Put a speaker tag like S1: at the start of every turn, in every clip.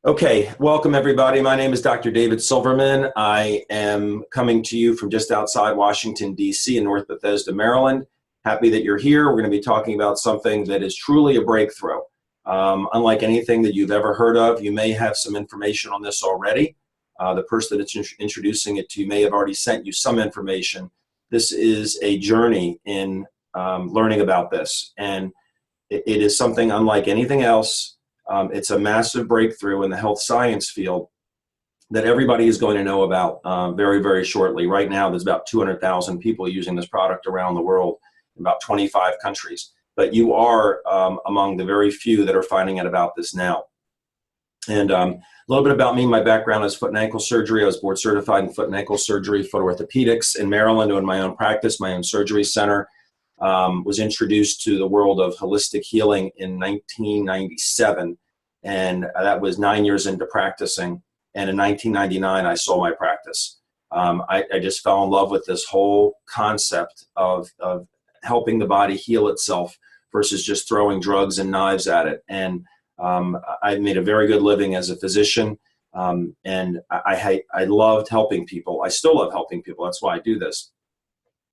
S1: Okay, welcome everybody. My name is Dr. David Silverman. I am coming to you from just outside Washington, D.C. in North Bethesda, Maryland. Happy that you're here. We're going to be talking about something that is truly a breakthrough. Unlike anything that you've ever heard of, you may have some information on this already. The person that's introducing it to you may have already sent you some information. This is a journey in learning about this, and it is something unlike anything else. It's a massive breakthrough in the health science field that everybody is going to know about very, very shortly. Right now, there's about 200,000 people using this product around the world in about 25 countries. But you are among the very few that are finding out about this now. And a little bit about me. My background is foot and ankle surgery. I was board certified in foot and ankle surgery, foot orthopedics in Maryland, doing my own practice, my own surgery center. Was introduced to the world of holistic healing in 1997, and that was 9 years into practicing. And in 1999, I sold my practice. I just fell in love with this whole concept of helping the body heal itself versus just throwing drugs and knives at it. And I made a very good living as a physician, and I loved helping people. I still love helping people. That's why I do this.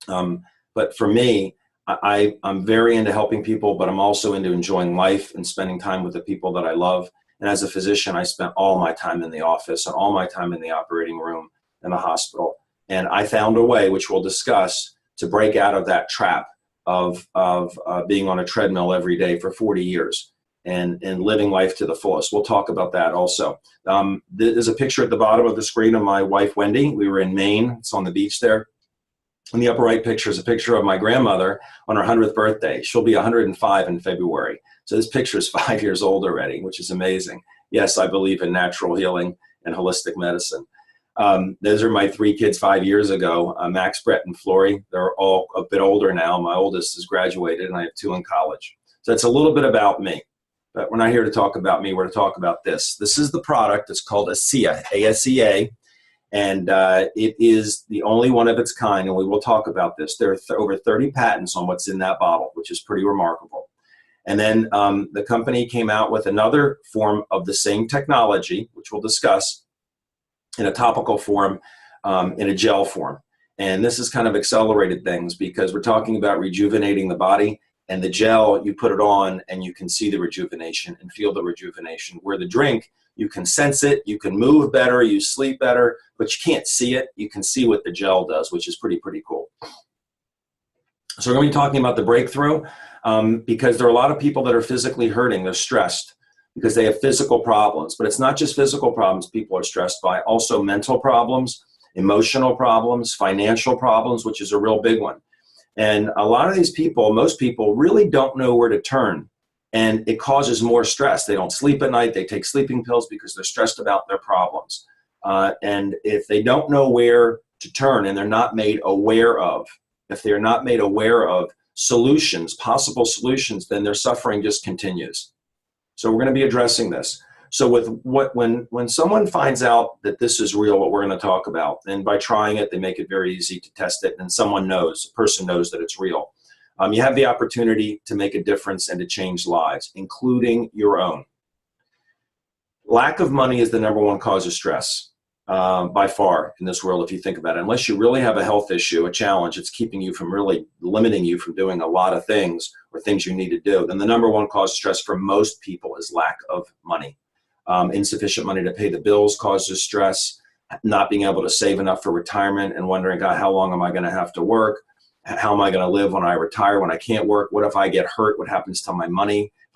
S1: But for me, I'm very into helping people, but I'm also into enjoying life and spending time with the people that I love. And as a physician, I spent all my time in the office and all my time in the operating room in the hospital. And I found a way, which we'll discuss, to break out of that trap of being on a treadmill every day for 40 years and living life to the fullest. We'll talk about that also. There's a picture at the bottom of the screen of my wife, Wendy. We were in Maine. It's on the beach there. In the upper right picture is a picture of my grandmother on her 100th birthday. She'll be 105 in February. So this picture is 5 years old already, which is amazing. Yes, I believe in natural healing and holistic medicine. Those are my three kids 5 years ago, Max, Brett, and Flory. They're all a bit older now. My oldest has graduated, and I have two in college. So that's a little bit about me. But we're not here to talk about me. We're to talk about this. This is the product. It's called ASEA, A-S-E-A. And it is the only one of its kind, and we will talk about this. There are over 30 patents on what's in that bottle, which is pretty remarkable. And then the company came out with another form of the same technology, which we'll discuss, in a topical form, in a gel form. And this has kind of accelerated things because we're talking about rejuvenating the body, and the gel, you put it on and you can see the rejuvenation and feel the rejuvenation. Where the drink, you can sense it, you can move better, you sleep better, but you can't see it. You can see what the gel does, which is pretty cool. So we're going to be talking about the breakthrough because there are a lot of people that are physically hurting. They're stressed because they have physical problems, but it's not just physical problems people are stressed by, also mental problems, emotional problems, financial problems, which is a real big one. And a lot of these people, most people, really don't know where to turn. And it causes more stress. They don't sleep at night. They take sleeping pills because they're stressed about their problems. And if they don't know where to turn and they're not made aware of, if they're not made aware of solutions, possible solutions, then their suffering just continues. So we're going to be addressing this. So when someone finds out that this is real, what we're going to talk about, and by trying it, they make it very easy to test it, and someone knows, a person knows that it's real. You have the opportunity to make a difference and to change lives, including your own. Lack of money is the #1 cause of stress by far in this world, if you think about it. Unless you really have a health issue, a challenge, it's keeping you from really limiting you from doing a lot of things or things you need to do, then the #1 cause of stress for most people is lack of money. Insufficient money to pay the bills causes stress. Not being able to save enough for retirement and wondering, God, how long am I going to have to work? How am I going to live when I retire, when I can't work? What if I get hurt? What happens to my money? If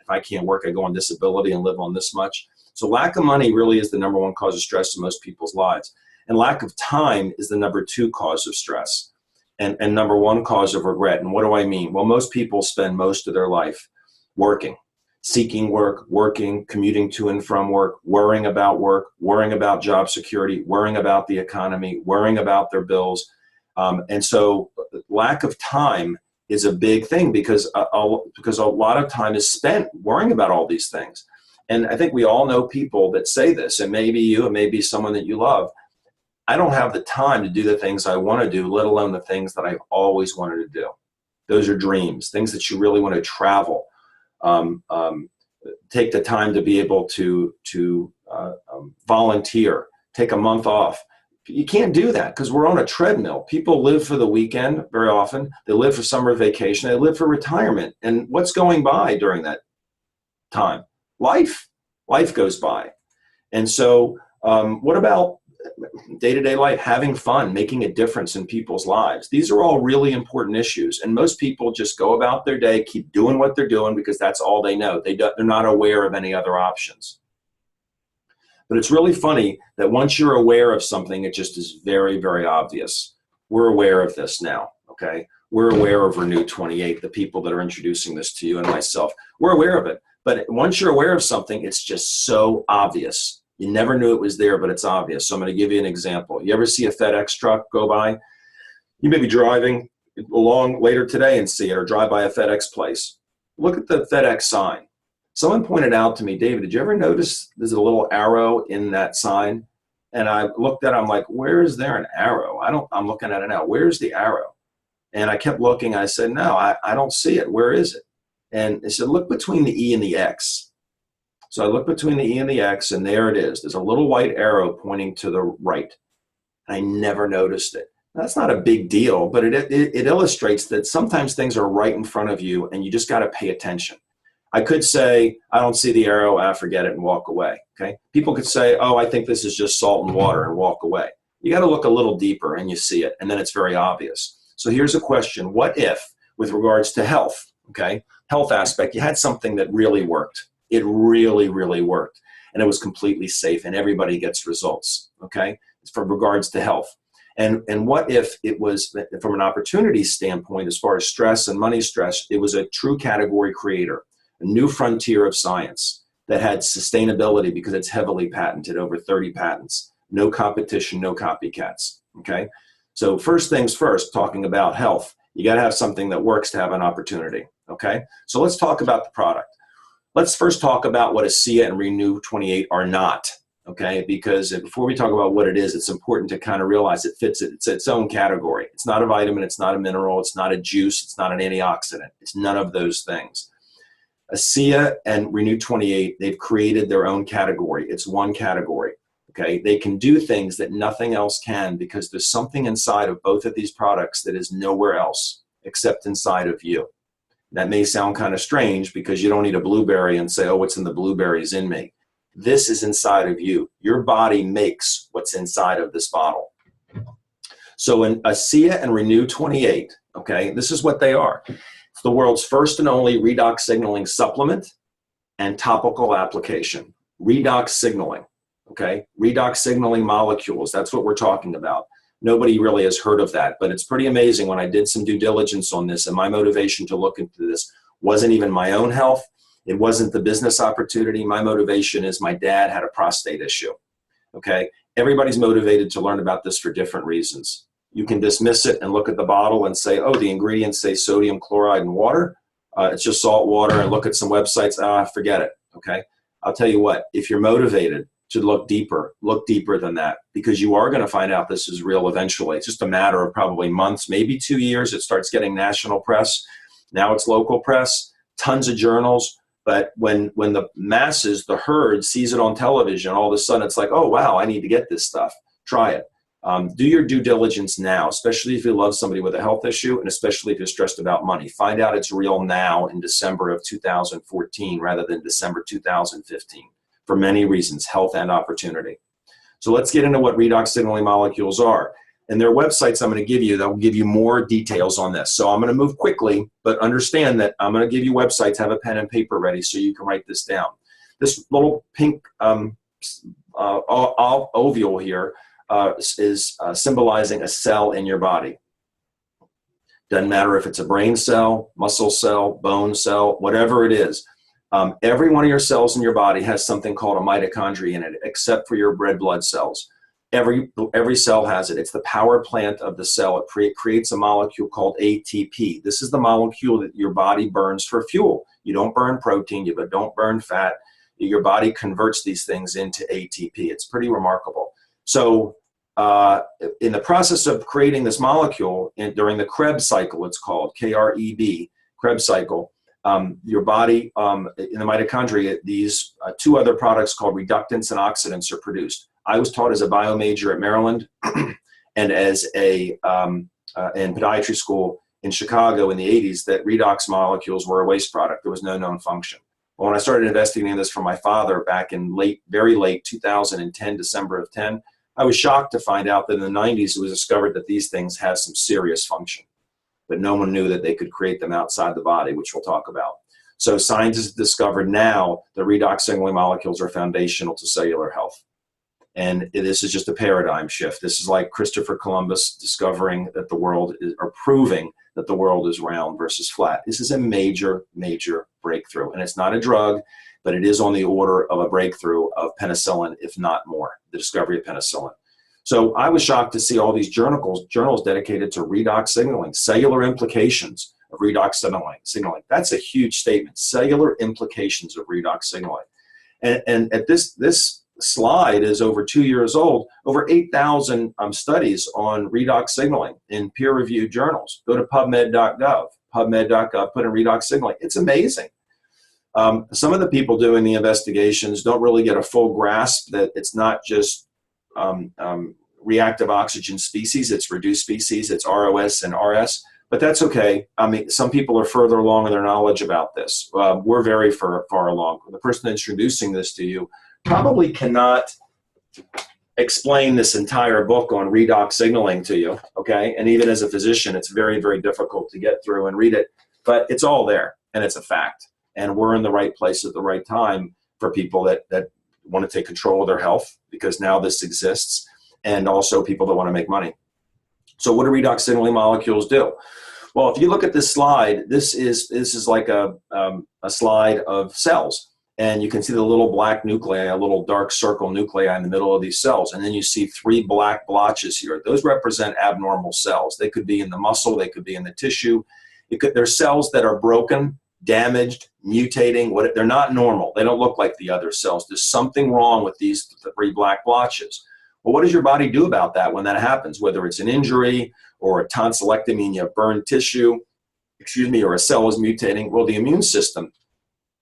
S1: I can't work, I go on disability and live on this much. So lack of money really is the #1 cause of stress in most people's lives. And lack of time is the #2 cause of stress and #1 cause of regret. And what do I mean? Well, most people spend most of their life working, seeking work, working, commuting to and from work, worrying about job security, worrying about the economy, worrying about their bills. And so lack of time is a big thing because a lot of time is spent worrying about all these things. And I think we all know people that say this, and maybe you, and maybe someone that you love. I don't have the time to do the things I want to do, let alone the things that I've always wanted to do. Those are dreams, things that you really want to travel, take the time to be able to volunteer, take a month off. You can't do that because we're on a treadmill. People live for the weekend very often. They live for summer vacation. They live for retirement. And what's going by during that time? Life. Life goes by. And so what about day-to-day life, having fun, making a difference in people's lives? These are all really important issues. And most people just go about their day, keep doing what they're doing because that's all they know. They're not aware of any other options. But it's really funny that once you're aware of something, it just is very, very obvious. We're aware of this now, okay? We're aware of Renew 28, the people that are introducing this to you and myself. We're aware of it. But once you're aware of something, it's just so obvious. You never knew it was there, but it's obvious. So I'm going to give you an example. You ever see a FedEx truck go by? You may be driving along later today and see it, or drive by a FedEx place. Look at the FedEx sign. Someone pointed out to me, David, did you ever notice there's a little arrow in that sign? And I looked at it, I'm like, where is there an arrow? I'm looking at it now. Where's the arrow? And I kept looking. I said, no, I don't see it. Where is it? And it said, look between the E and the X. So I looked between the E and the X, and there it is. There's a little white arrow pointing to the right. I never noticed it. Now, that's not a big deal, but it illustrates that sometimes things are right in front of you, and you just got to pay attention. I could say, I don't see the arrow, forget it, and walk away, okay? People could say, oh, I think this is just salt and water, and walk away. You got to look a little deeper, and you see it, and then it's very obvious. So here's a question. What if, with regards to health, okay, health aspect, you had something that really worked? It really, really worked, and it was completely safe, and everybody gets results, okay? It's from regards to health. And what if it was, from an opportunity standpoint, as far as stress and money stress, it was a true category creator, a new frontier of science that had sustainability because it's heavily patented, over 30 patents, no competition, no copycats, okay? So first things first, talking about health, you got to have something that works to have an opportunity, okay? So let's talk about the product. Let's first talk about what ASEA and Renew 28 are not, okay? Because before we talk about what it is, it's important to kind of realize it fits its own category. It's not a vitamin, it's not a mineral, it's not a juice, it's not an antioxidant. It's none of those things. ASEA and Renew 28, they've created their own category. It's one category, okay? They can do things that nothing else can because there's something inside of both of these products that is nowhere else except inside of you. That may sound kind of strange because you don't eat a blueberry and say, oh, what's in the blueberries in me? This is inside of you. Your body makes what's inside of this bottle. So in ASEA and Renew 28, okay, this is what they are. It's the world's first and only redox signaling supplement and topical application. Redox signaling, okay? Redox signaling molecules, that's what we're talking about. Nobody really has heard of that, but it's pretty amazing. When I did some due diligence on this, and my motivation to look into this wasn't even my own health. It wasn't the business opportunity. My motivation is my dad had a prostate issue, okay? Everybody's motivated to learn about this for different reasons. You can dismiss it and look at the bottle and say, oh, the ingredients say sodium chloride and water. It's just salt water, and look at some websites. Forget it, okay? I'll tell you what, if you're motivated to look deeper than that, because you are going to find out this is real eventually. It's just a matter of probably months, maybe 2 years. It starts getting national press. Now it's local press, tons of journals. But when the masses, the herd, sees it on television, all of a sudden it's like, oh, wow, I need to get this stuff. Try it. Do your due diligence now, especially if you love somebody with a health issue, and especially if you're stressed about money. Find out it's real now in December of 2014 rather than December 2015 for many reasons, health and opportunity. So let's get into what redox signaling molecules are. And there are websites I'm going to give you that will give you more details on this. So I'm going to move quickly, but understand that I'm going to give you websites. Have a pen and paper ready so you can write this down. This little pink ovule here is symbolizing a cell in your body. Doesn't matter if it's a brain cell, muscle cell, bone cell, whatever it is. Every one of your cells in your body has something called a mitochondria in it, except for your red blood cells. Every cell has it. It's the power plant of the cell. It creates a molecule called ATP. This is the molecule that your body burns for fuel. You don't burn protein, you don't burn fat. Your body converts these things into ATP. It's pretty remarkable. So in the process of creating this molecule, during the Krebs cycle, it's called K-R-E-B, Krebs cycle, your body, in the mitochondria, these two other products called reductants and oxidants are produced. I was taught as a bio major at Maryland and as in podiatry school in Chicago in the 80s that redox molecules were a waste product. There was no known function. Well, when I started investigating this from my father back in very late 2010, December of 10, I was shocked to find out that in the 90s it was discovered that these things have some serious function, but no one knew that they could create them outside the body, which we'll talk about. So scientists have discovered now that redox signaling molecules are foundational to cellular health. And this is just a paradigm shift. This is like Christopher Columbus discovering that the world is, or proving that the world is round versus flat. This is a major, major breakthrough. And it's not a drug, but it is on the order of a breakthrough of penicillin, if not more, the discovery of penicillin. So I was shocked to see all these journals dedicated to redox signaling, cellular implications of redox signaling. That's a huge statement, cellular implications of redox signaling. And at this slide is over 2 years old, over 8,000 studies on redox signaling in peer-reviewed journals. Go to pubmed.gov, put in redox signaling. It's amazing. Some of the people doing the investigations don't really get a full grasp that it's not just reactive oxygen species, it's reduced species, it's ROS and RS, but that's okay. I mean, some people are further along in their knowledge about this. We're very far along. The person introducing this to you probably cannot explain this entire book on redox signaling to you, okay? And even as a physician, it's very, very difficult to get through and read it, but it's all there and it's a fact. And we're in the right place at the right time for people that want to take control of their health because now this exists, and also people that want to make money. So what do redox signaling molecules do? Well, if you look at this slide, this is like a slide of cells. And you can see the little black nuclei, a little dark circle nuclei in the middle of these cells. And then you see 3 black blotches here. Those represent abnormal cells. They could be in the muscle, they could be in the tissue. They're cells that are broken, damaged, mutating. They're not normal. They don't look like the other cells. There's something wrong with these 3 black blotches. Well, what does your body do about that when that happens? Whether it's an injury or a tonsillectomy and you have burned tissue, or a cell is mutating. Well, the immune system,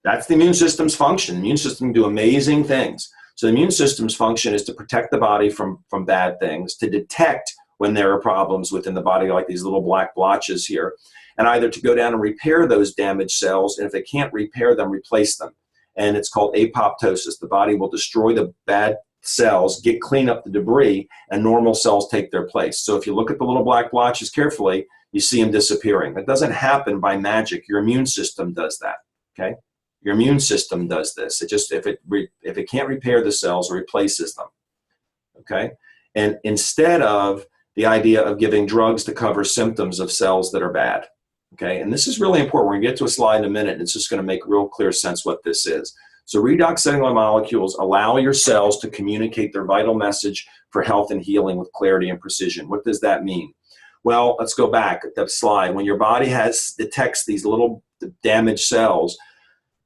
S1: that's the immune system's function. The immune system can do amazing things. So the immune system's function is to protect the body from bad things, to detect when there are problems within the body, like these little black blotches here, and either to go down and repair those damaged cells, and if they can't repair them, replace them. And it's called apoptosis. The body will destroy the bad cells, clean up the debris, and normal cells take their place. So if you look at the little black blotches carefully, you see them disappearing. That doesn't happen by magic. Your immune system does that, okay? Your immune system does this. It just, if it can't repair the cells, it replaces them, okay? And instead of the idea of giving drugs to cover symptoms of cells that are bad, okay? And this is really important. We're gonna get to a slide in a minute, and it's just gonna make real clear sense what this is. So redox signaling molecules allow your cells to communicate their vital message for health and healing with clarity and precision. What does that mean? Well, let's go back at that slide. When your body detects these little damaged cells,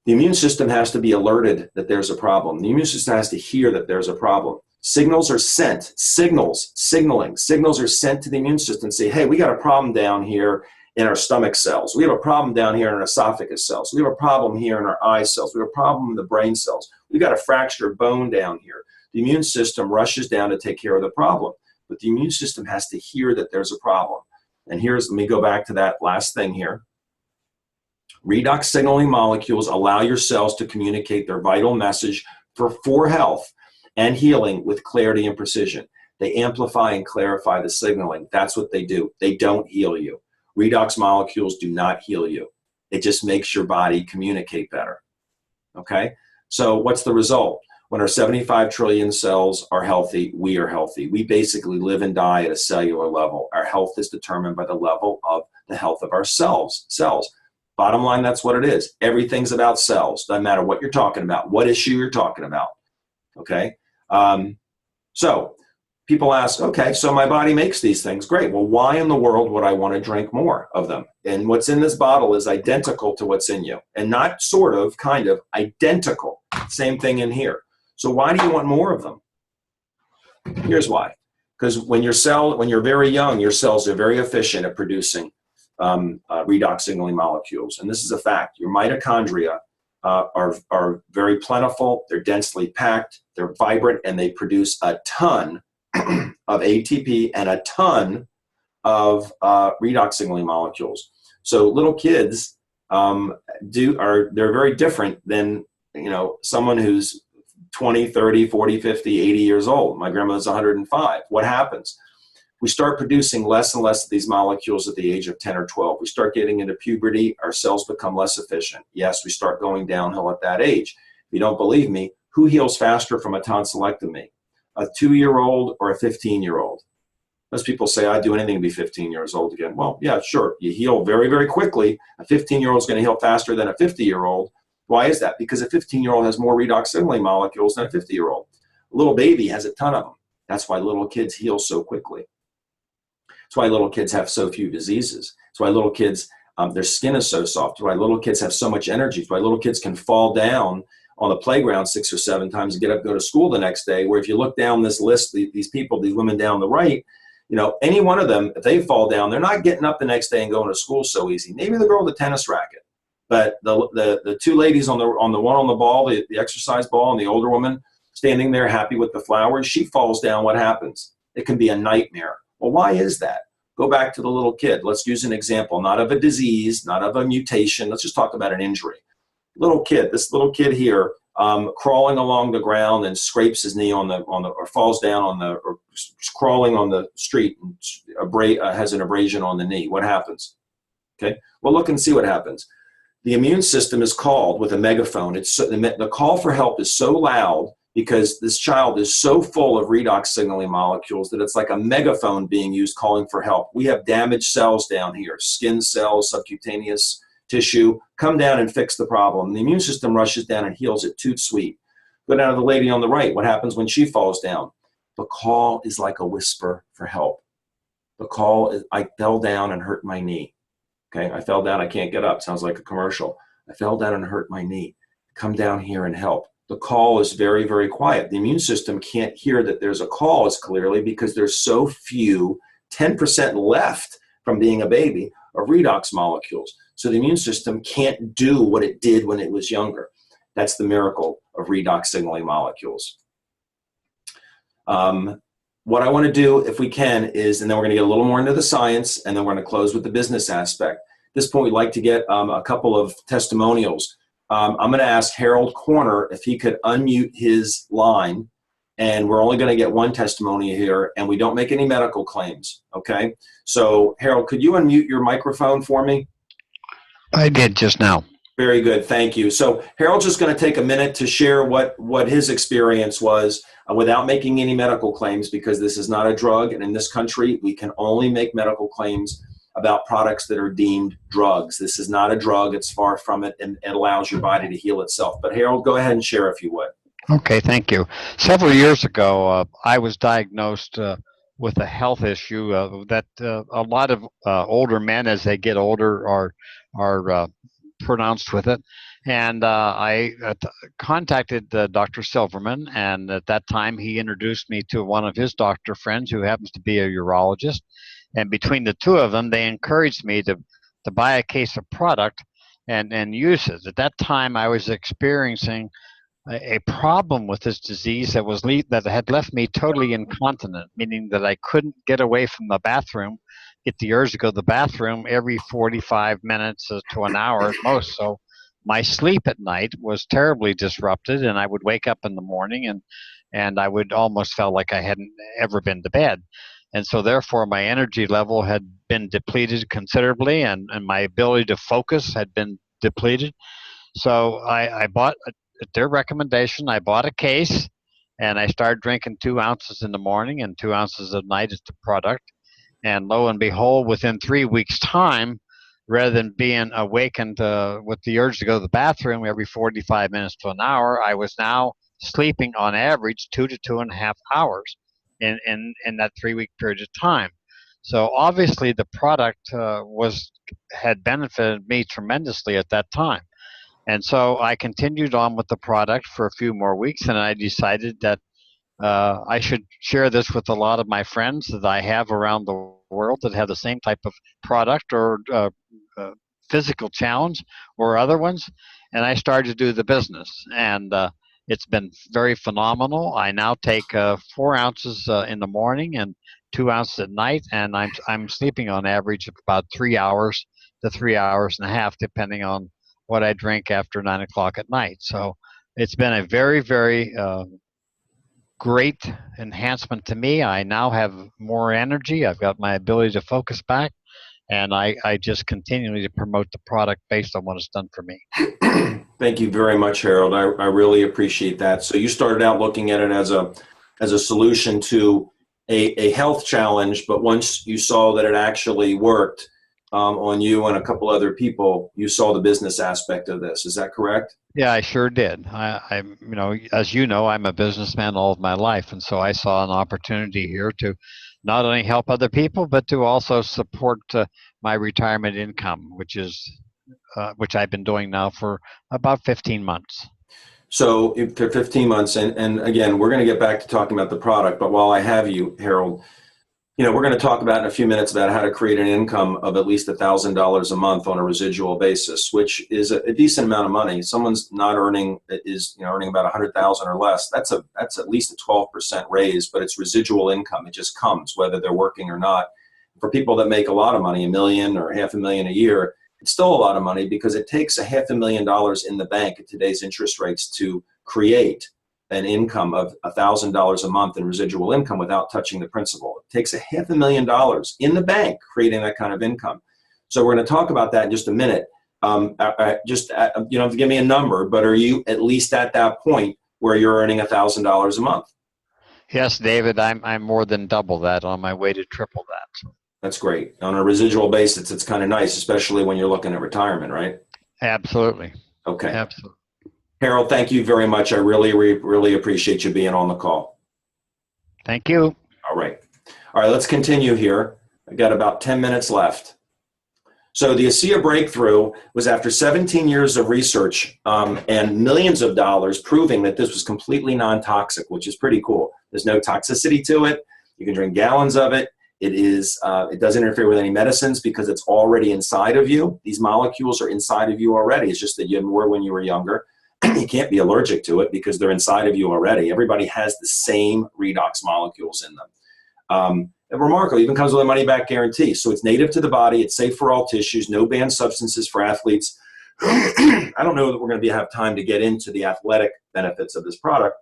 S1: the immune system has to be alerted that there's a problem. The immune system has to hear that there's a problem. Signals are sent, signals are sent to the immune system and say, hey, we got a problem down here in our stomach cells. We have a problem down here in our esophagus cells. We have a problem here in our eye cells. We have a problem in the brain cells. We got a fractured bone down here. The immune system rushes down to take care of the problem. But the immune system has to hear that there's a problem. And let me go back to that last thing here. Redox signaling molecules allow your cells to communicate their vital message for health and healing with clarity and precision. They amplify and clarify the signaling. That's what they do. They don't heal you. Redox molecules do not heal you. It just makes your body communicate better, okay? So what's the result? When our 75 trillion cells are healthy, we are healthy. We basically live and die at a cellular level. Our health is determined by the level of the health of our cells. Bottom line, that's what it is. Everything's about cells. Doesn't matter what you're talking about, what issue you're talking about, okay? So people ask, okay, so my body makes these things. Great. Well, why in the world would I want to drink more of them? And what's in this bottle is identical to what's in you. And not sort of, kind of, identical. Same thing in here. So why do you want more of them? Here's why. Because when you're very young, your cells are very efficient at producing redox signaling molecules. And this is a fact. Your mitochondria are very plentiful, they're densely packed, they're vibrant, and they produce a ton of ATP and a ton of redox signaling molecules. So little kids they're very different than someone who's 20, 30, 40, 50, 80 years old. My grandmother's 105. What happens? We start producing less and less of these molecules at the age of 10 or 12. We start getting into puberty, our cells become less efficient. Yes, we start going downhill at that age. If you don't believe me, who heals faster from a tonsillectomy? A 2-year-old or a 15-year-old? Most people say, I'd do anything to be 15 years old again. Well, yeah, sure. You heal very, very quickly. A 15-year-old is going to heal faster than a 50-year-old. Why is that? Because a 15-year-old has more redox signaling molecules than a 50-year-old. A little baby has a ton of them. That's why little kids heal so quickly. That's why little kids have so few diseases. That's why little kids, their skin is so soft. That's why little kids have so much energy. That's why little kids can fall down on the playground 6 or 7 times and get up and go to school the next day, where if you look down this list, these people, these women down the right, any one of them, if they fall down, they're not getting up the next day and going to school so easy. Maybe the girl with the tennis racket, but the two ladies on the one on the ball, the exercise ball, and the older woman standing there happy with the flowers, she falls down. What happens? It can be a nightmare. Well, why is that? Go back to the little kid. Let's use an example, not of a disease, not of a mutation. Let's just talk about an injury. This little kid here, crawling along the ground and scrapes his knee or falls down or crawling on the street and has an abrasion on the knee. What happens? Okay. Well, look and see what happens. The immune system is called with a megaphone. The call for help is so loud because this child is so full of redox signaling molecules that it's like a megaphone being used calling for help. We have damaged cells down here, skin cells, subcutaneous tissue. Come down and fix the problem. The immune system rushes down and heals it. Toot sweet. Go down to the lady on the right. What happens when she falls down? The call is like a whisper for help. The call is, I fell down and hurt my knee. Okay, I fell down, I can't get up. Sounds like a commercial. I fell down and hurt my knee. Come down here and help. The call is very, very quiet. The immune system can't hear that there's a call as clearly because there's so few, 10% left from being a baby, of redox molecules. So the immune system can't do what it did when it was younger. That's the miracle of redox signaling molecules. What I want to do, if we can, is, and then we're going to get a little more into the science, and then we're going to close with the business aspect. At this point, we'd like to get a couple of testimonials. I'm going to ask Harold Corner if he could unmute his line, and we're only going to get one testimony here, and we don't make any medical claims, okay? So, Harold, could you unmute your microphone for me?
S2: I did just now.
S1: Very good, thank you. So Harold's just going to take a minute to share what his experience was without making any medical claims, because this is not a drug, and in this country, we can only make medical claims about products that are deemed drugs. This is not a drug, it's far from it, and it allows your body to heal itself. But Harold, go ahead and share if you would.
S2: Okay, thank you. Several years ago, I was diagnosed with a health issue that a lot of older men, as they get older, are pronounced with it. And I contacted Dr. Silverman, and at that time he introduced me to one of his doctor friends who happens to be a urologist. And between the two of them, they encouraged me to buy a case of product and use it. At that time, I was experiencing a problem with this disease that had left me totally incontinent, meaning that I couldn't get away from the bathroom, get the urge to go to the bathroom every 45 minutes to an hour at most. So my sleep at night was terribly disrupted, and I would wake up in the morning and I would almost felt like I hadn't ever been to bed. And so therefore my energy level had been depleted considerably, and my ability to focus had been depleted. So I bought, at their recommendation, I bought a case, and I started drinking 2 ounces in the morning and 2 ounces at night as the product. And lo and behold, within 3 weeks' time, rather than being awakened with the urge to go to the bathroom every 45 minutes to an hour, I was now sleeping on average 2 to 2.5 hours in that 3-week period of time. So obviously the product had benefited me tremendously at that time. And so I continued on with the product for a few more weeks, and I decided that I should share this with a lot of my friends that I have around the world that have the same type of product or physical challenge or other ones, and I started to do the business. And it's been very phenomenal. I now take 4 ounces in the morning and 2 ounces at night, and I'm sleeping on average of about 3 hours to 3 hours and a half, depending on what I drink after 9 o'clock at night. So it's been a very, very great enhancement to me. I now have more energy. I've got my ability to focus back, and I just continually promote the product based on what it's done for me.
S1: Thank you very much, Harold. I really appreciate that. So you started out looking at it as a solution to a health challenge, but once you saw that it actually worked on you and a couple other people, you saw the business aspect of this. Is that correct?
S2: Yeah, I sure did. I'm, as you know, I'm a businessman all of my life, and so I saw an opportunity here to not only help other people, but to also support my retirement income, which I've been doing now for about 15 months.
S1: So for 15 months, and again, we're going to get back to talking about the product, but while I have you, Harold, we're going to talk about in a few minutes about how to create an income of at least $1,000 a month on a residual basis, which is a decent amount of money. Someone's not earning earning about 100,000 or less. That's at least a 12% raise, but it's residual income. It just comes whether they're working or not. For people that make a lot of money, $1 million or $500,000 a year, it's still a lot of money because it takes $500,000 in the bank at today's interest rates to create an income of $1,000 a month in residual income without touching the principal. It takes $500,000 in the bank creating that kind of income. So we're going to talk about that in just a minute. You don't have to give me a number, but are you at least at that point where you're earning $1,000 a month?
S2: Yes, David, I'm more than double that, on my way to triple that.
S1: That's great. On a residual basis, it's kind of nice, especially when you're looking at retirement, right?
S2: Absolutely.
S1: Okay.
S2: Absolutely.
S1: Harold, thank you very much. I really appreciate you being on the call.
S2: Thank you.
S1: All right, let's continue here. I got about 10 minutes left. So the ASEA breakthrough was after 17 years of research and millions of dollars proving that this was completely non-toxic, which is pretty cool. There's no toxicity to it. You can drink gallons of it. It doesn't interfere with any medicines because it's already inside of you. These molecules are inside of you already. It's just that you had more when you were younger. You can't be allergic to it because they're inside of you already. Everybody has the same redox molecules in them. And remarkable, even comes with a money-back guarantee. So it's native to the body. It's safe for all tissues. No banned substances for athletes. I don't know that we're going to have time to get into the athletic benefits of this product,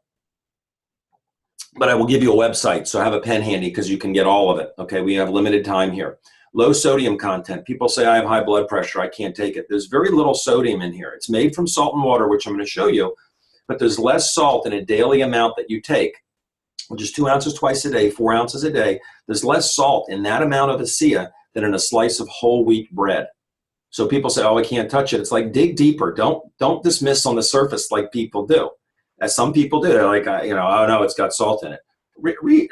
S1: but I will give you a website. So have a pen handy because you can get all of it. Okay, we have limited time here. Low sodium content. People say I have high blood pressure, I can't take it. There's very little sodium in here. It's made from salt and water, which I'm going to show you, but there's less salt in a daily amount that you take, which is 2 ounces twice a day, 4 ounces a day. There's less salt in that amount of ASEA than in a slice of whole wheat bread. So people say, oh, I can't touch it. It's like, dig deeper. Don't dismiss on the surface like people do. As some people do. They're like, oh no, it's got salt in it. Read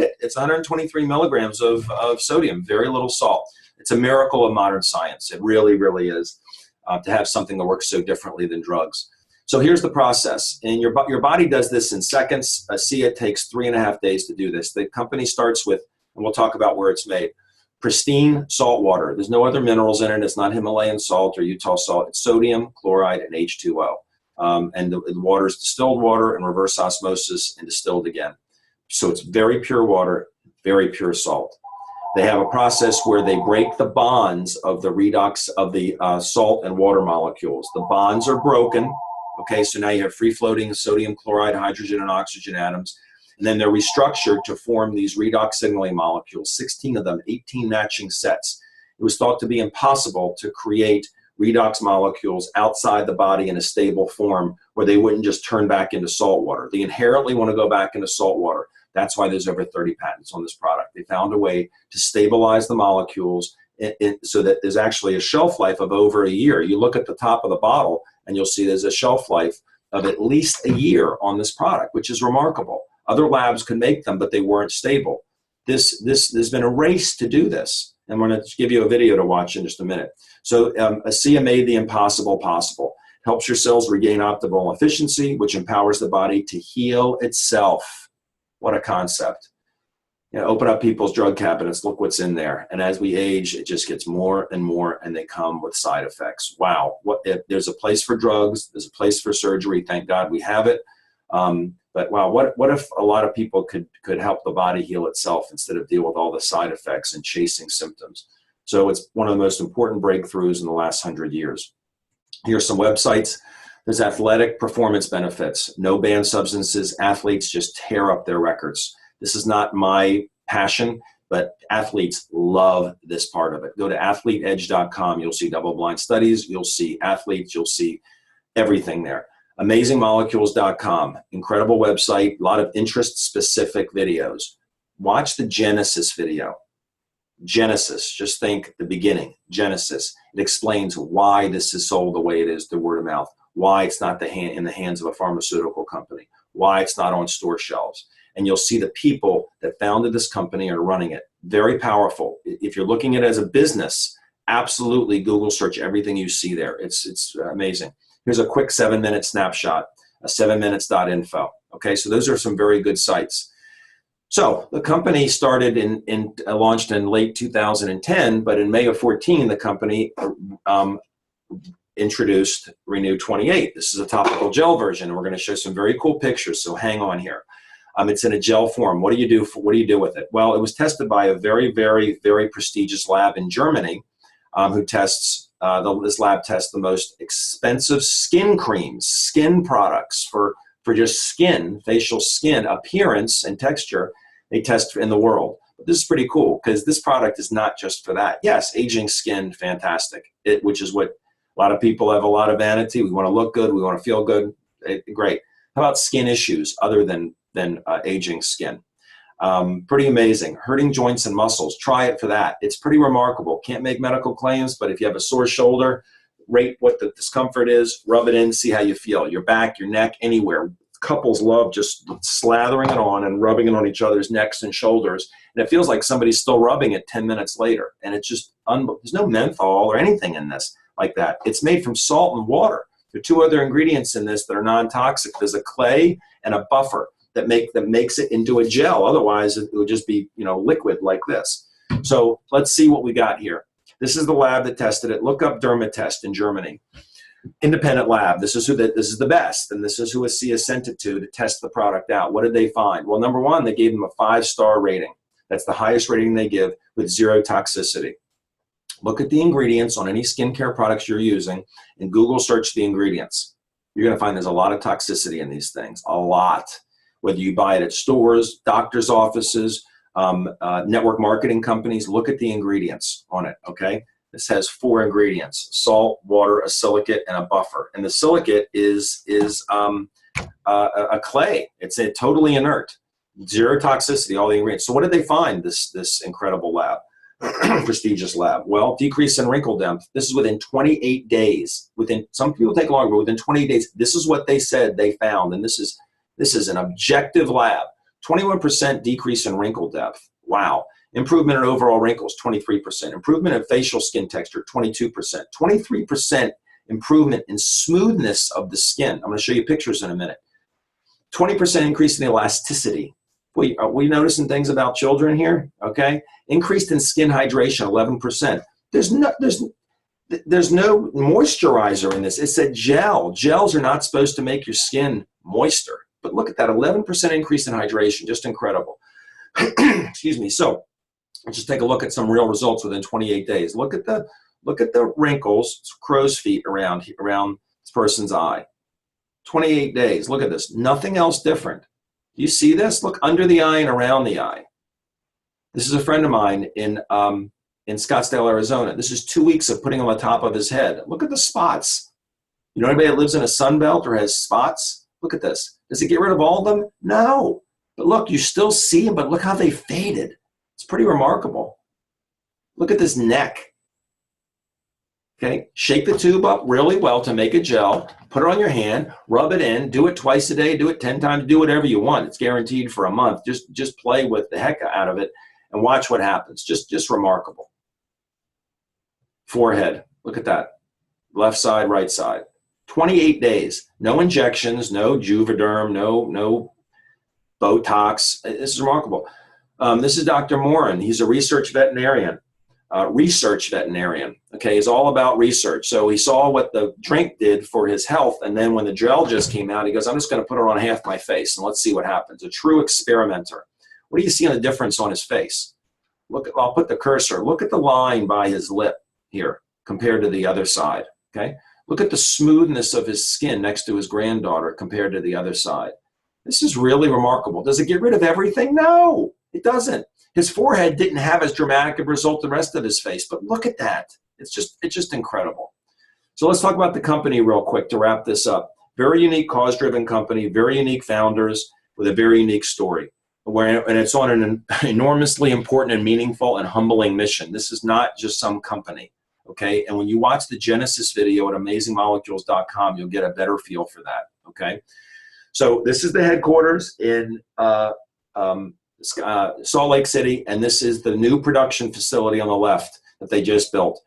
S1: it. It's 123 milligrams of sodium, very little salt. It's a miracle of modern science. It really, really is, to have something that works so differently than drugs. So here's the process. And your body does this in seconds. ASEA takes 3.5 days to do this. The company starts with, and we'll talk about where it's made, pristine salt water. There's no other minerals in it. It's not Himalayan salt or Utah salt. It's sodium, chloride, and H2O. And the water is distilled water and reverse osmosis and distilled again. So it's very pure water, very pure salt. They have a process where they break the bonds of the redox of the salt and water molecules. The bonds are broken. Okay, so now you have free-floating sodium chloride, hydrogen, and oxygen atoms. And then they're restructured to form these redox signaling molecules, 16 of them, 18 matching sets. It was thought to be impossible to create redox molecules outside the body in a stable form where they wouldn't just turn back into salt water. They inherently want to go back into salt water. That's why there's over 30 patents on this product. They found a way to stabilize the molecules so that there's actually a shelf life of over a year. You look at the top of the bottle and you'll see there's a shelf life of at least a year on this product, which is remarkable. Other labs could make them, but they weren't stable. There's been a race to do this. And we're going to give you a video to watch in just a minute. So ASEA made the impossible possible. Helps your cells regain optimal efficiency, which empowers the body to heal itself. What a concept. You know, open up people's drug cabinets, look what's in there. And as we age, it just gets more and more, and they come with side effects. Wow. What if there's a place for drugs, there's a place for surgery. Thank God we have it. But wow, what if a lot of people could help the body heal itself instead of deal with all the side effects and chasing symptoms? So it's one of the most important breakthroughs in the last 100 years. Here's some websites. There's athletic performance benefits, no banned substances. Athletes just tear up their records. This is not my passion, but athletes love this part of it. Go to athleteedge.com. You'll see double-blind studies. You'll see athletes. You'll see everything there. Amazingmolecules.com, incredible website, a lot of interest-specific videos. Watch the Genesis video. Genesis, just think the beginning, Genesis. It explains why this is sold the way it is, the word of mouth, why it's not in the hands of a pharmaceutical company, why it's not on store shelves. And you'll see the people that founded this company are running it. Very powerful. If you're looking at it as a business, absolutely Google search everything you see there. It's amazing. Here's a quick 7-minute snapshot, 7minutes.info. Okay, so those are some very good sites. So the company started launched in late 2010, but in May of 14, the company introduced Renew 28. This is a topical gel version, and we're going to show some very cool pictures. So hang on here. It's in a gel form. What do you do with it? Well, it was tested by a very, very, very prestigious lab in Germany, who tests. This lab tests the most expensive skin creams, skin products for just skin, facial skin appearance and texture. They test in the world. But this is pretty cool because this product is not just for that. Yes, aging skin, fantastic. Which is what a lot of people have, a lot of vanity. We want to look good. We want to feel good. Great. How about skin issues other than aging skin? Pretty amazing. Hurting joints and muscles. Try it for that. It's pretty remarkable. Can't make medical claims, but if you have a sore shoulder, rate what the discomfort is, rub it in, see how you feel. Your back, your neck, anywhere. Couples love just slathering it on and rubbing it on each other's necks and shoulders. And it feels like somebody's still rubbing it 10 minutes later. And it's just, there's no menthol or anything in this like that. It's made from salt and water. There are 2 other ingredients in this that are non-toxic. There's a clay and a buffer that makes it into a gel. Otherwise, it would just be, liquid like this. So let's see what we got here. This is the lab that tested it. Look up Dermatest in Germany. Independent lab. This is the best, and this is who ASEA sent it to test the product out. What did they find? Well, number one, they gave them a 5-star rating. That's the highest rating they give with 0 toxicity. Look at the ingredients on any skincare products you're using and Google search the ingredients. You're going to find there's a lot of toxicity in these things, a lot. Whether you buy it at stores, doctor's offices, network marketing companies, look at the ingredients on it, okay? This has 4 ingredients: salt, water, a silicate, and a buffer. And the silicate is a clay. It's totally inert, 0 toxicity, all the ingredients. So what did they find, this incredible lab, prestigious lab? Well, decrease in wrinkle depth. This is within 28 days. Some people take longer, but within 28 days, this is what they said they found. And this is an objective lab. 21% decrease in wrinkle depth. Wow. Improvement in overall wrinkles, 23%. Improvement in facial skin texture, 22%. 23% improvement in smoothness of the skin. I'm going to show you pictures in a minute. 20% increase in the elasticity. Wait, are we noticing things about children here? Okay. Increased in skin hydration, 11%. There's no moisturizer in this. It's a gel. Gels are not supposed to make your skin moister. But look at that, 11% increase in hydration, just incredible. Excuse me. So let's just take a look at some real results within 28 days. Look at the wrinkles, crow's feet around this person's eye. 28 days. Look at this. Nothing else different. Do you see this? Look under the eye and around the eye. This is a friend of mine in Scottsdale, Arizona. This is 2 weeks of putting on the top of his head. Look at the spots. You know anybody that lives in a sun belt or has spots? Look at this. Does it get rid of all of them? No. But look, you still see them, but look how they faded. It's pretty remarkable. Look at this neck. Okay, shake the tube up really well to make a gel, put it on your hand, rub it in, do it twice a day, do it 10 times, do whatever you want. It's guaranteed for a month. Just play with the heck out of it and watch what happens. Just remarkable. Forehead, look at that. Left side, right side. 28 days, no injections, no Juvederm, no Botox. This is remarkable. This is Dr. Morin. He's a research veterinarian. Okay, he's all about research. So he saw what the drink did for his health, and then when the gel just came out, he goes, I'm just going to put it on half my face, and let's see what happens. A true experimenter. What do you see on the difference on his face? Look, I'll put the cursor. Look at the line by his lip here compared to the other side, okay? Look at the smoothness of his skin next to his granddaughter compared to the other side. This is really remarkable. Does it get rid of everything? No, it doesn't. His forehead didn't have as dramatic a result the rest of his face, but look at that. It's just incredible. So let's talk about the company real quick to wrap this up. Very unique cause-driven company, very unique founders with a very unique story. And it's on an enormously important and meaningful and humbling mission. This is not just some company, okay? And when you watch the Genesis video at amazingmolecules.com, you'll get a better feel for that, okay? So this is the headquarters in Salt Lake City, and this is the new production facility on the left that they just built,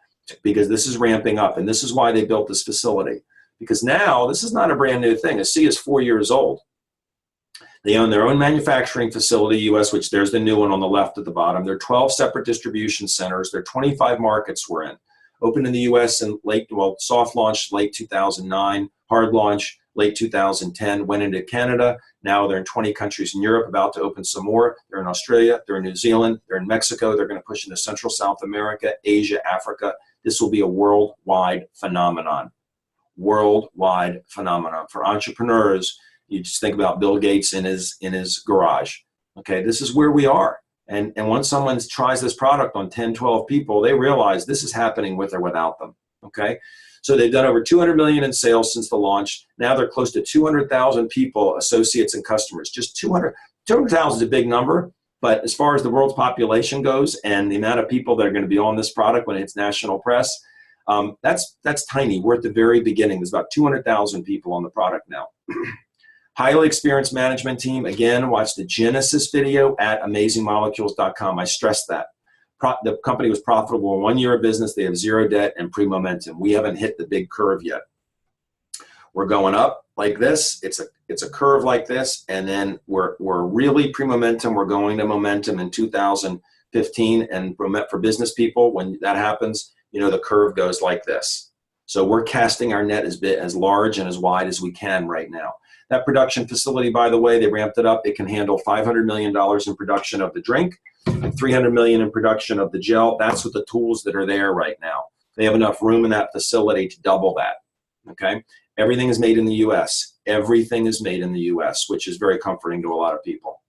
S1: because this is ramping up, and this is why they built this facility. Because now, this is not a brand new thing. ASEA is 4 years old. They own their own manufacturing facility, US, which there's the new one on the left at the bottom. There are 12 separate distribution centers. There are 25 markets we're in. Opened in the US in soft launch late 2009, hard launch late 2010, went into Canada. Now they're in 20 countries in Europe, about to open some more. They're in Australia, they're in New Zealand, they're in Mexico. They're going to push into Central South America, Asia, Africa. This will be a worldwide phenomenon. Worldwide phenomenon. For entrepreneurs, you just think about Bill Gates in his garage. Okay, this is where we are. And once someone tries this product on 10, 12 people, they realize this is happening with or without them. Okay, so they've done over 200 million in sales since the launch. Now they're close to 200,000 people, associates and customers. Just 200,000 is a big number, but as far as the world's population goes and the amount of people that are going to be on this product when it's national press, that's tiny. We're at the very beginning. There's about 200,000 people on the product now. Highly experienced management team. Again, watch the Genesis video at amazingmolecules.com. I stress that. The company was profitable in 1 year of business. They have zero debt and pre-momentum. We haven't hit the big curve yet. We're going up like this. It's a curve like this, and then we're really pre-momentum. We're going to momentum in 2015, and for business people, when that happens, the curve goes like this. So we're casting our net as large and as wide as we can right now. That production facility, by the way, they ramped it up. It can handle $500 million in production of the drink, $300 million in production of the gel. That's with the tools that are there right now. They have enough room in that facility to double that, okay? Everything is made in the US. Everything is made in the US, which is very comforting to a lot of people.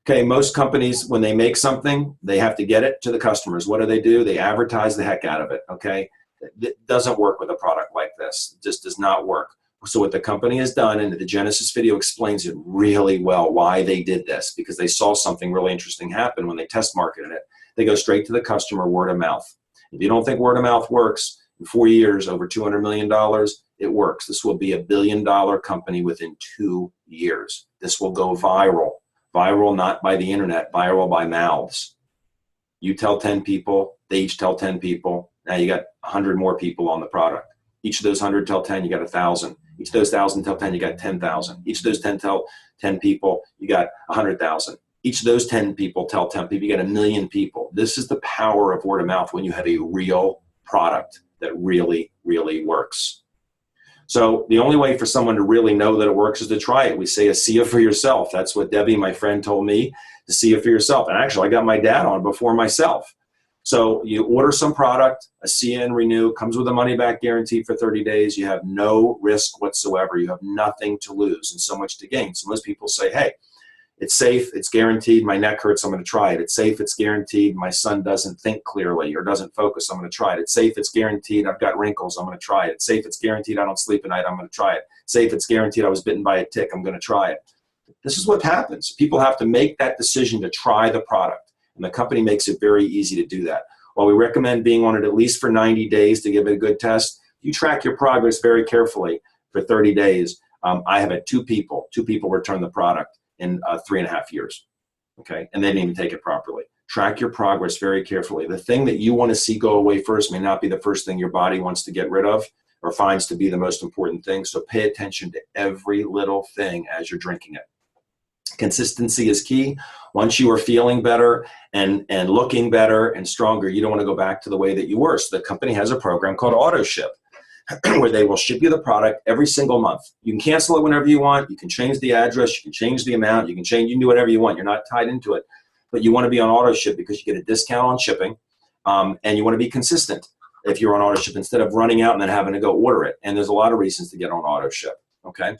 S1: Okay, most companies, when they make something, they have to get it to the customers. What do? They advertise the heck out of it, okay? It doesn't work with a product like this. It just does not work. So what the company has done, and the Genesis video explains it really well why they did this, because they saw something really interesting happen when they test marketed it. They go straight to the customer, word of mouth. If you don't think word of mouth works, in 4 years, over $200 million, it works. This will be $1 billion company within 2 years. This will go viral. Viral not by the internet, viral by mouths. You tell 10 people, they each tell 10 people. Now you got 100 more people on the product. Each of those 100 tell 10, you got 1,000. Each of those 1,000 tell 10, you got 10,000. Each of those 10 tell 10 people, you got 100,000. Each of those 10 people tell 10 people, you got 1 million people. This is the power of word of mouth when you have a real product that really, really works. So the only way for someone to really know that it works is to try it. We say, ASEA for yourself. That's what Debbie, my friend, told me, to see it for yourself. And actually, I got my dad on before myself. So you order some product, ASEA and Renew, comes with a money-back guarantee for 30 days. You have no risk whatsoever. You have nothing to lose and so much to gain. So most people say, hey, it's safe, it's guaranteed, my neck hurts, I'm going to try it. It's safe, it's guaranteed, my son doesn't think clearly or doesn't focus, I'm going to try it. It's safe, it's guaranteed, I've got wrinkles, I'm going to try it. It's safe, it's guaranteed, I don't sleep at night, I'm going to try it. Safe, it's guaranteed, I was bitten by a tick, I'm going to try it. This is what happens. People have to make that decision to try the product, and the company makes it very easy to do that. While we recommend being on it at least for 90 days to give it a good test, you track your progress very carefully for 30 days. I have had two people return the product in 3.5 years, okay? And they didn't even take it properly. Track your progress very carefully. The thing that you want to see go away first may not be the first thing your body wants to get rid of or finds to be the most important thing, so pay attention to every little thing as you're drinking it. Consistency is key. Once you are feeling better and looking better and stronger, you don't want to go back to the way that you were. So the company has a program called Auto Ship where they will ship you the product every single month. You can cancel it whenever you want. You can change the address. You can change the amount. You can do whatever you want. You're not tied into it. But you want to be on Auto Ship because you get a discount on shipping, and you want to be consistent if you're on Auto Ship instead of running out and then having to go order it. And there's a lot of reasons to get on Auto Ship, okay?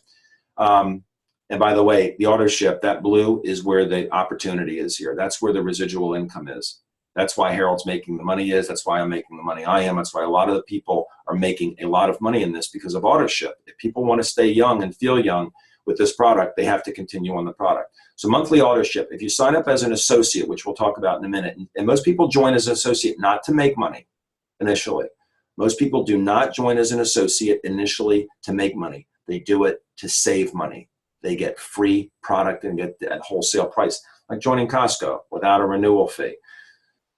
S1: And by the way, the Auto Ship, that blue is where the opportunity is here. That's where the residual income is. That's why Harold's making the money is. That's why I'm making the money I am. That's why a lot of the people are making a lot of money in this because of Auto Ship. If people want to stay young and feel young with this product, they have to continue on the product. So monthly Auto Ship, if you sign up as an associate, which we'll talk about in a minute, and most people join as an associate not to make money initially. Most people do not join as an associate initially to make money. They do it to save money. They get free product and get at wholesale price, like joining Costco without a renewal fee.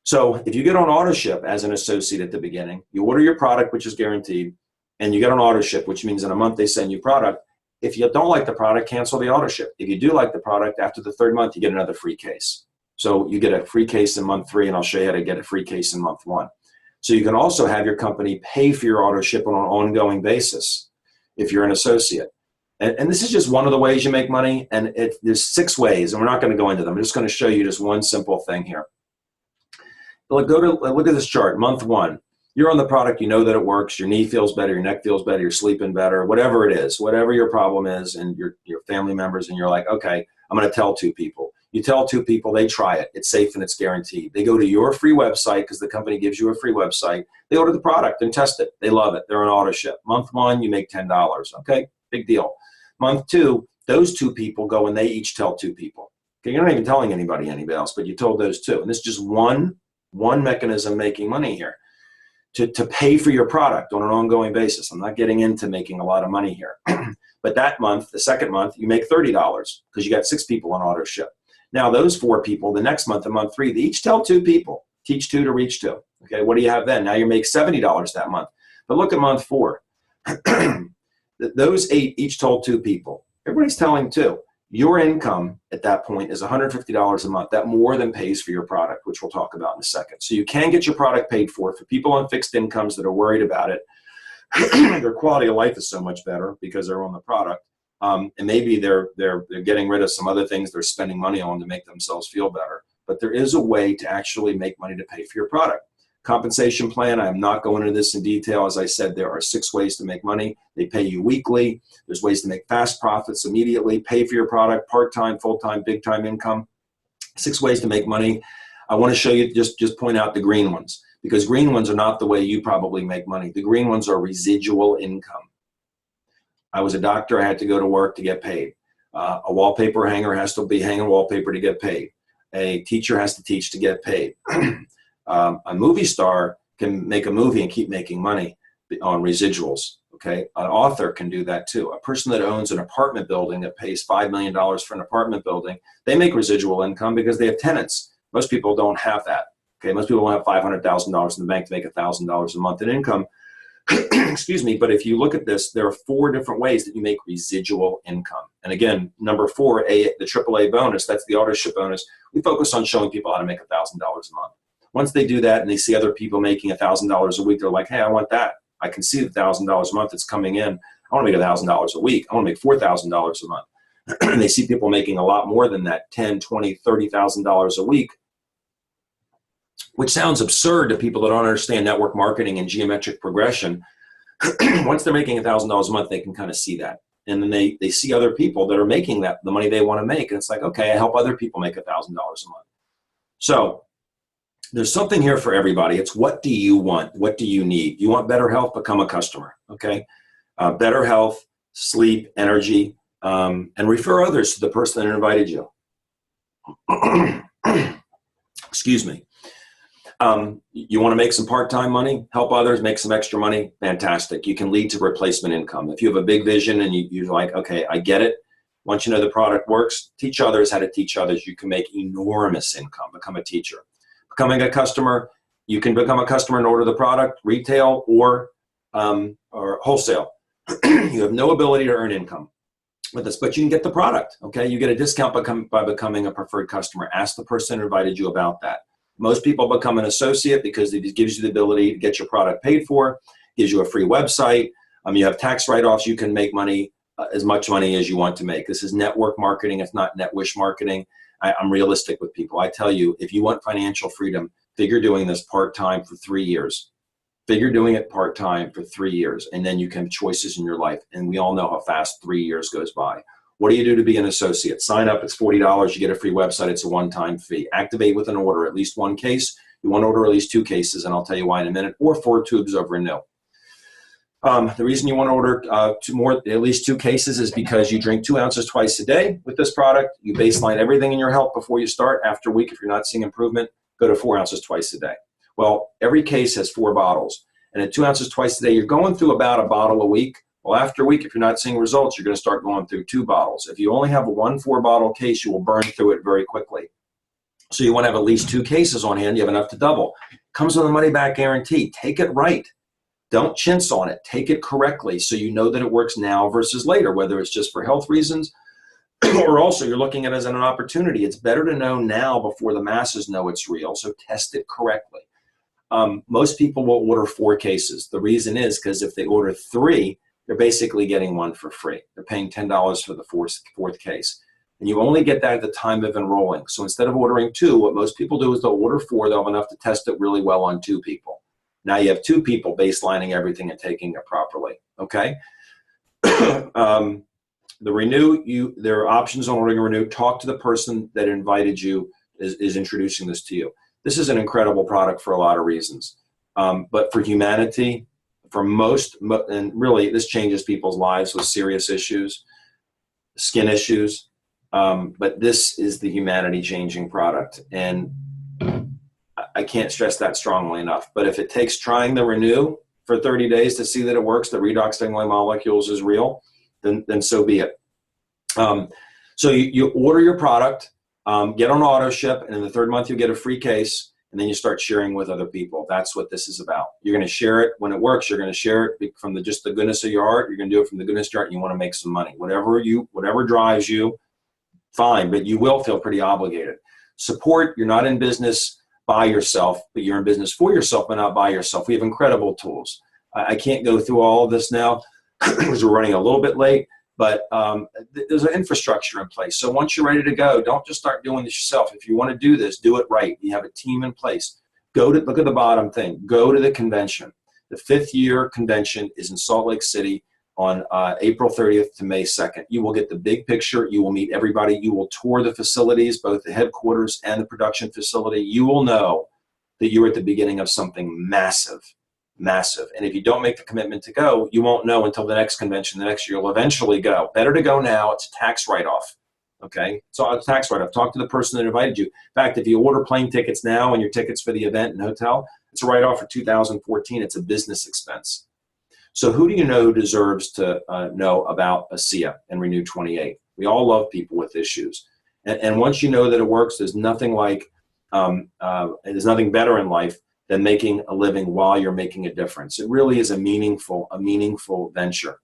S1: So if you get on Auto Ship as an associate at the beginning, you order your product, which is guaranteed, and you get on Auto Ship, which means in a month they send you product. If you don't like the product, cancel the Auto Ship. If you do like the product, after the third month, you get another free case. So you get a free case in month 3, and I'll show you how to get a free case in month 1. So you can also have your company pay for your Auto Ship on an ongoing basis if you're an associate. And this is just one of the ways you make money, and there's 6 ways, and we're not going to go into them. I'm just going to show you just one simple thing here. Look at this chart, month 1. You're on the product, you know that it works, your knee feels better, your neck feels better, you're sleeping better, whatever it is, whatever your problem is, and your family members, and you're like, okay, I'm going to tell 2 people. You tell 2 people, they try it, it's safe and it's guaranteed. They go to your free website because the company gives you a free website. They order the product and test it. They love it. They're on Auto Ship. Month 1, you make $10. Okay, big deal. Month 2, those 2 people go and they each tell 2 people. Okay, you're not even telling anybody else, but you told those 2. And this is just one mechanism making money here to pay for your product on an ongoing basis. I'm not getting into making a lot of money here. But that month, the second month, you make $30 because you got 6 people on Auto Ship. Now those 4 people, the next month, in month 3, they each tell 2 people. Teach 2 to reach 2. Okay, what do you have then? Now you make $70 that month. But look at month 4. Those 8 each told 2 people. Everybody's telling 2. Your income at that point is $150 a month. That more than pays for your product, which we'll talk about in a second. So you can get your product paid for people on fixed incomes that are worried about it. Their quality of life is so much better because they're on the product. And maybe they're getting rid of some other things they're spending money on to make themselves feel better. But there is a way to actually make money to pay for your product. Compensation plan, I'm not going into this in detail. As I said, there are 6 ways to make money. They pay you weekly. There's ways to make fast profits immediately, pay for your product, part-time, full-time, big-time income. 6 ways to make money. I want to show you, just point out the green ones, because green ones are not the way you probably make money. The green ones are residual income. I was a doctor. I had to go to work to get paid. A wallpaper hanger has to be hanging wallpaper to get paid. A teacher has to teach to get paid. A movie star can make a movie and keep making money on residuals, okay? An author can do that too. A person that owns an apartment building that pays $5 million for an apartment building, they make residual income because they have tenants. Most people don't have that, okay? Most people don't have $500,000 in the bank to make $1,000 a month in income. Excuse me, but if you look at this, there are 4 different ways that you make residual income. And again, number 4, the AAA bonus, that's the Auto Ship bonus. We focus on showing people how to make $1,000 a month. Once they do that and they see other people making $1,000 a week, they're like, hey, I want that. I can see the $1,000 a month that's coming in. I want to make $1,000 a week. I want to make $4,000 a month. And they see people making a lot more than that, $10,000, $20,000, $30,000 a week, which sounds absurd to people that don't understand network marketing and geometric progression. Once they're making $1,000 a month, they can kind of see that. And then they see other people that are making the money they want to make. And it's like, okay, I help other people make $1,000 a month. So there's something here for everybody. It's what do you want? What do you need? You want better health? Become a customer, okay? Better health, sleep, energy, and refer others to the person that invited you. Excuse me. You want to make some part-time money, help others, make some extra money? Fantastic. You can lead to replacement income. If you have a big vision and you're like, okay, I get it. Once you know the product works, teach others how to teach others. You can make enormous income. Become a teacher. Becoming a customer, you can become a customer and order the product, retail or wholesale. You have no ability to earn income. with this, but you can get the product, okay? You get a discount by becoming a preferred customer. Ask the person who invited you about that. Most people become an associate because it gives you the ability to get your product paid for, gives you a free website. You have tax write-offs. You can make money, as much money as you want to make. This is network marketing. It's not net wish marketing. I'm realistic with people. I tell you, if you want financial freedom, figure doing this part-time for 3 years. Figure doing it part-time for 3 years, and then you can have choices in your life. And we all know how fast 3 years goes by. What do you do to be an associate? Sign up, it's $40, you get a free website, it's a one-time fee. Activate with an order, at least one case. You want to order at least 2 cases, and I'll tell you why in a minute, or 4 tubes of Renew. The reason you want to order at least 2 cases is because you drink 2 ounces twice a day with this product. You baseline everything in your health before you start. After a week, if you're not seeing improvement, go to 4 ounces twice a day. Well, every case has 4 bottles. And at 2 ounces twice a day, you're going through about a bottle a week. Well, after a week, if you're not seeing results, you're going to start going through 2 bottles. If you only have a 1 4-bottle case, you will burn through it very quickly. So you want to have at least 2 cases on hand. You have enough to double. Comes with a money-back guarantee. Take it right. Don't chintz on it. Take it correctly so you know that it works now versus later, whether it's just for health reasons or also you're looking at it as an opportunity. It's better to know now before the masses know it's real, so test it correctly. Most people will order 4 cases. The reason is because if they order 3, they're basically getting 1 for free. They're paying $10 for the fourth case. And you only get that at the time of enrolling. So instead of ordering 2, what most people do is they'll order 4. They'll have enough to test it really well on 2 people. Now you have 2 people baselining everything and taking it properly, okay? The Renew, there are options on ordering a Renew. Talk to the person that invited you, is introducing this to you. This is an incredible product for a lot of reasons. But for humanity, for most, and really this changes people's lives with serious issues, skin issues, but this is the humanity-changing product. And I can't stress that strongly enough. But if it takes trying the Renew for 30 days to see that it works, the redox signaling molecules is real, then so be it. So you order your product, get on auto ship, and in the 3rd month you get a free case, and then you start sharing with other people. That's what this is about. You're going to share it when it works. You're going to share it from just the goodness of your heart. You're going to do it from the goodness of your heart, and you want to make some money. Whatever drives you, fine, but you will feel pretty obligated. Support, you're not in business by yourself, but you're in business for yourself, but not by yourself. We have incredible tools. I can't go through all of this now because we're running a little bit late, but there's an infrastructure in place. So once you're ready to go, don't just start doing this yourself. If you want to do this, do it right. You have a team in place. Look at the bottom thing. Go to the convention. The 5th year convention is in Salt Lake City on April 30th to May 2nd. You will get the big picture. You will meet everybody. You will tour the facilities, both the headquarters and the production facility. You will know that you're at the beginning of something massive, massive. And if you don't make the commitment to go, you won't know until the next convention. The next year, you'll eventually go. Better to go now. It's a tax write-off. Okay? So it's a tax write-off. Talk to the person that invited you. In fact, if you order plane tickets now and your tickets for the event and hotel, it's a write-off for 2014. It's a business expense. So who do you know deserves to know about ASEA and Renew 28? We all love people with issues. And once you know that it works, there's nothing there's nothing better in life than making a living while you're making a difference. It really is a meaningful venture.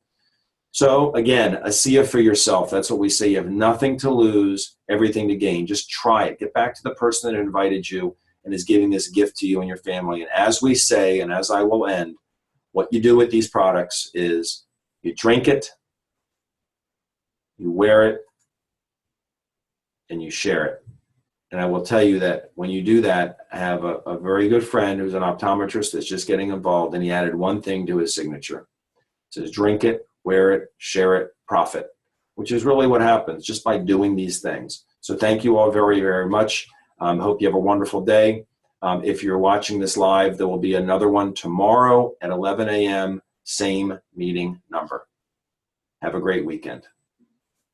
S1: So again, ASEA for yourself. That's what we say. You have nothing to lose, everything to gain. Just try it. Get back to the person that invited you and is giving this gift to you and your family. And as we say, and as I will end, what you do with these products is you drink it, you wear it, and you share it. And I will tell you that when you do that, I have a very good friend who's an optometrist that's just getting involved, and he added one thing to his signature. It says, drink it, wear it, share it, profit, which is really what happens just by doing these things. So thank you all very, very much. Hope you have a wonderful day. If you're watching this live, there will be another one tomorrow at 11 a.m., same meeting number. Have a great weekend.